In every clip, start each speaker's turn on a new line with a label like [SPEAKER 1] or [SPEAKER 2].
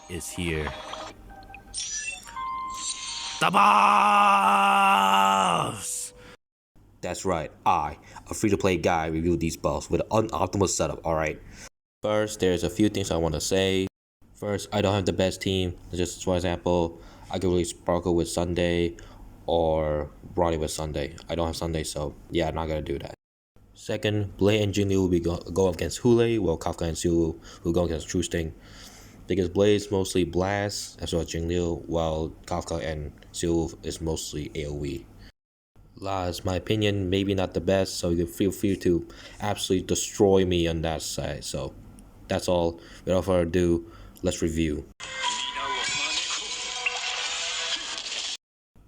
[SPEAKER 1] is here. The boss! That's right, a free-to-play guy, reviewed these buffs with an unoptimal setup, alright? First, there's a few things I want to say. First, I don't have the best team. Just for example, I could really Sparkle with Sunday or Brawny with Sunday. I don't have Sunday, so yeah, I'm not gonna do that. Second, Blade and Jingliu will be go against Hule, while Kafka and Siu will go against True Sting. Because Blade is mostly Blast, as well as Jingliu, while Kafka and Siu is mostly AoE. Last, my opinion, maybe not the best, so you can feel free to absolutely destroy me on that side. So that's all. Without further ado, let's review.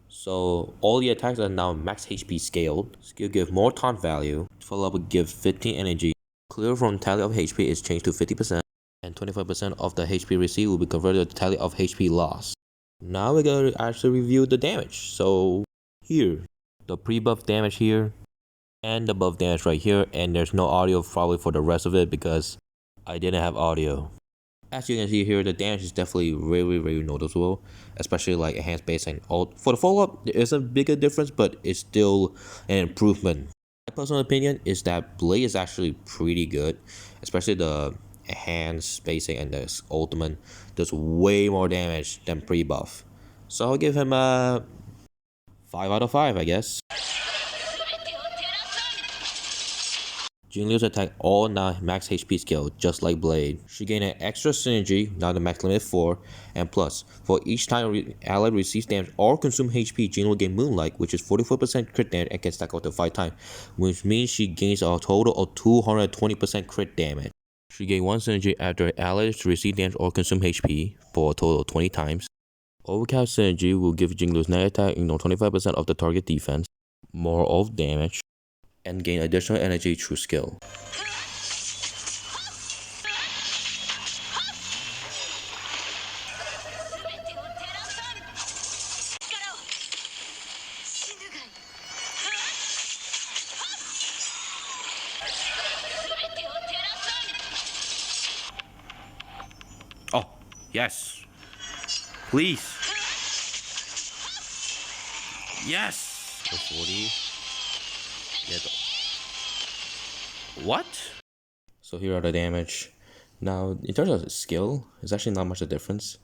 [SPEAKER 1] So all the attacks are now max HP scaled. Skill give more taunt value. Follow up will give 15 energy. Clear from tally of HP is changed to 50%, and 25% of the HP received will be converted to tally of HP lost. Now we're going to actually review the damage. So here, the pre-buff damage here, and the buff damage right here, and there's no audio probably for the rest of it because I didn't have audio. As you can see here, the damage is definitely very noticeable, especially like enhanced base and ult. For the follow-up, there is a bigger difference, but it's still an improvement. My personal opinion is that Blade is actually pretty good, especially the enhanced spacing and the ultimate does way more damage than pre-buff. So I'll give him a 5 out of 5, I guess. Jingliu's attack all now max HP skill, just like Blade. She gained an extra synergy, now the max limit 4, and plus, for each time ally receives damage or consume HP, Jingliu will gain Moonlight, which is 44% crit damage and can stack up to 5 times, which means she gains a total of 220% crit damage. She gained 1 synergy after allies receive damage or consume HP, for a total of 20 times. Overcast synergy will give Jingliu's night attack 25% of the target defense, more of damage, and gain additional energy through skill. Oh, yes. Please. Yes. 40. What? So here are the damage. Now, in terms of skill, it's actually not much of a difference.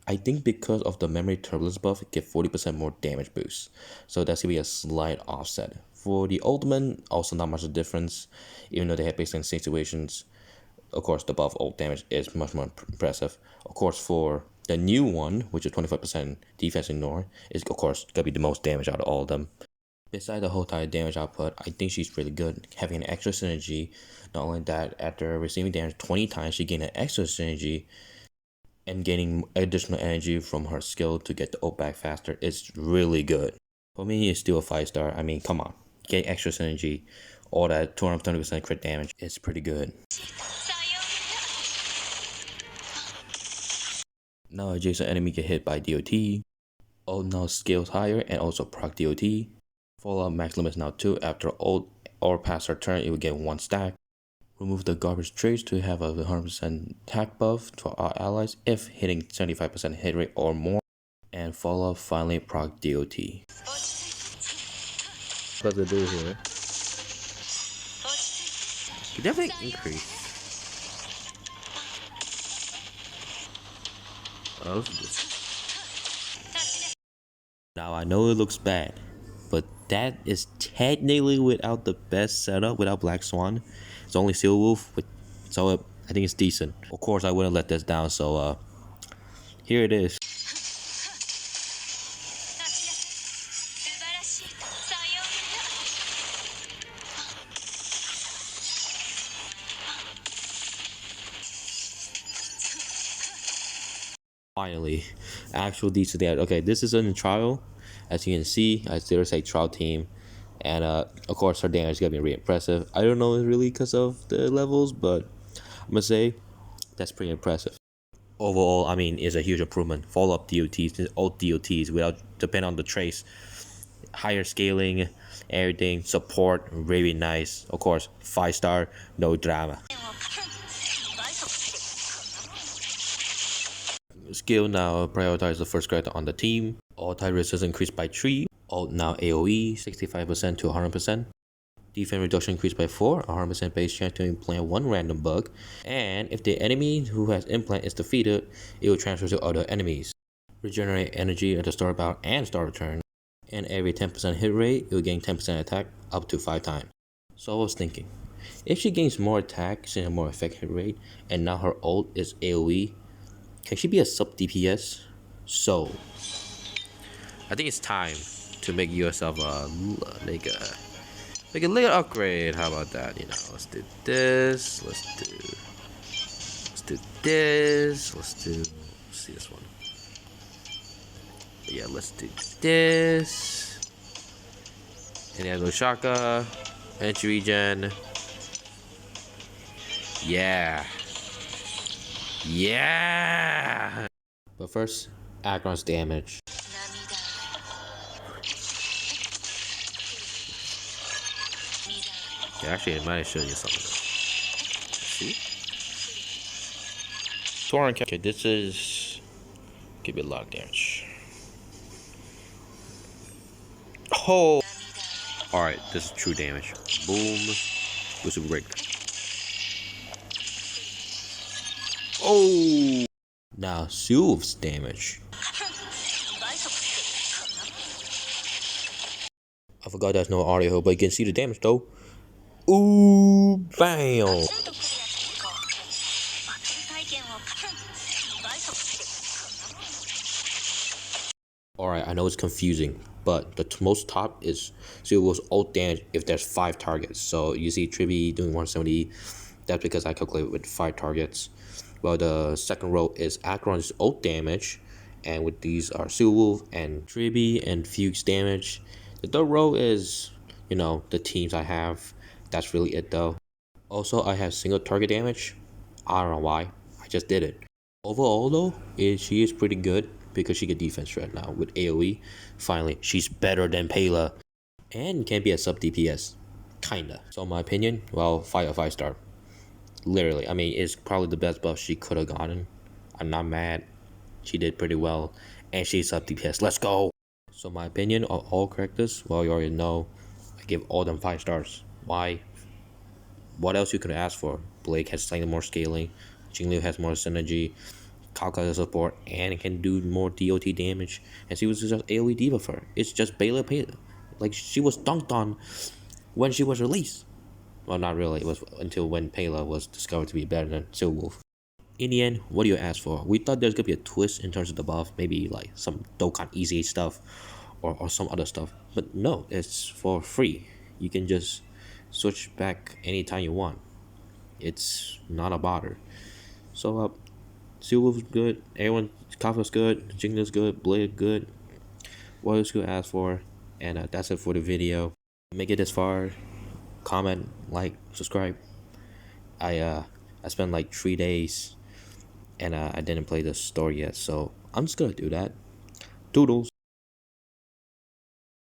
[SPEAKER 1] I think because of the memory turbulence buff, it gives 40% more damage boost. So that's gonna be a slight offset. For the ultimate, also not much of a difference, even though they have based in situations. Of course, the buff ult damage is much more impressive. Of course, for the new one, which is 25% defense ignore, is of course gonna be the most damage out of all of them. Besides the whole entire damage output, I think she's really good, having an extra synergy. Not only that, after receiving damage 20 times, she gained an extra synergy, and gaining additional energy from her skill to get the ult back faster is really good. For me, it's still a 5-star. I mean, come on, get extra synergy, all that 220% crit damage, it's pretty good. Now adjacent enemy get hit by DOT. Ult now scales higher and also proc DOT. Fallout max limit is now 2. After ult or past her turn, it will get 1 stack. Remove the garbage traits to have a 100% attack buff to our allies if hitting 75% hit rate or more. And Fallout finally proc DOT. What's it do here? You definitely increase. Oh, now I know it looks bad, but that is technically without the best setup, without Black Swan. It's only Steel Wolf, so I think it's decent. Of course, I wouldn't let this down, so here it is. Finally, actual decent damage. Okay, this is in a trial. As you can see, I still say trial team. And of course, her damage is gonna be really impressive. I don't know really because of the levels, but I'm gonna say that's pretty impressive. Overall, I mean, it's a huge improvement. Follow up DOTs, ult DOTs without depend on the trace. Higher scaling, everything, support, really nice. Of course, 5-star, no drama. Skill now prioritize the first character on the team. All type resistance increased by 3. Alt now AoE 65% to 100%. Defense reduction increased by 4, 100% base chance to implant one random bug. And if the enemy who has implant is defeated, it will transfer to other enemies. Regenerate energy at the start bout and start turn. And every 10% hit rate, it will gain 10% attack up to 5 times. So I was thinking, if she gains more attack, she has more effective rate, and now her ult is AoE, can she be a sub DPS? So, I think it's time to make yourself a little upgrade. How about that? You know, let's do this. Let's do this. Let's see this one. Yeah, let's do this. And then go Shaka, energy regen. Yeah. But first, Aggron's damage. Yeah, actually, I might show you something. See? Torrent. Okay, this is. Give it a lot of damage. Oh! Alright, this is true damage. Boom. This is break. Oh! Now, Sylve's damage. I forgot there's no audio, but you can see the damage though. Ooh, bam! Alright, I know it's confusing, but the most top is Sylve's ult damage if there's 5 targets. So you see Tribi doing 170, that's because I calculated with 5 targets. Well, the second row is Aggron's ult damage, and with these are Sylve and Tribi and Fuchs damage. The third row is, you know, the teams I have. That's really it though. Also, I have single target damage. I don't know why. I just did it. Overall though, she is pretty good because she get defense right now with AoE. Finally, she's better than Pela. And can be a sub DPS. Kinda. So in my opinion, well, 5 star. Literally, I mean, it's probably the best buff she could have gotten. I'm not mad. She did pretty well. And she's sub DPS. Let's go! So my opinion on all characters, well, you already know, I give all them 5 stars. Why? What else you could ask for? Blake has slightly more scaling, Jingliu has more synergy, kafka has support, and it can do more DOT damage. And she was just AoE debuffer. It's just Pela. Like, she was dunked on when she was released. Well, not really. It was until when Pela was discovered to be better than Sylve. In the end, what do you ask for? We thought there's gonna be a twist in terms of the buff, maybe like some Dokkan Easy stuff or some other stuff. But no, it's for free. You can just switch back anytime you want. It's not a bother. So Sylve's good, everyone, Kafka's good, Jingliu's good, Blade good. What else could ask for? And that's it for the video. Make it this far. Comment, like, subscribe. I spent like 3 days and I didn't play the story yet, so I'm just gonna do that. Doodles.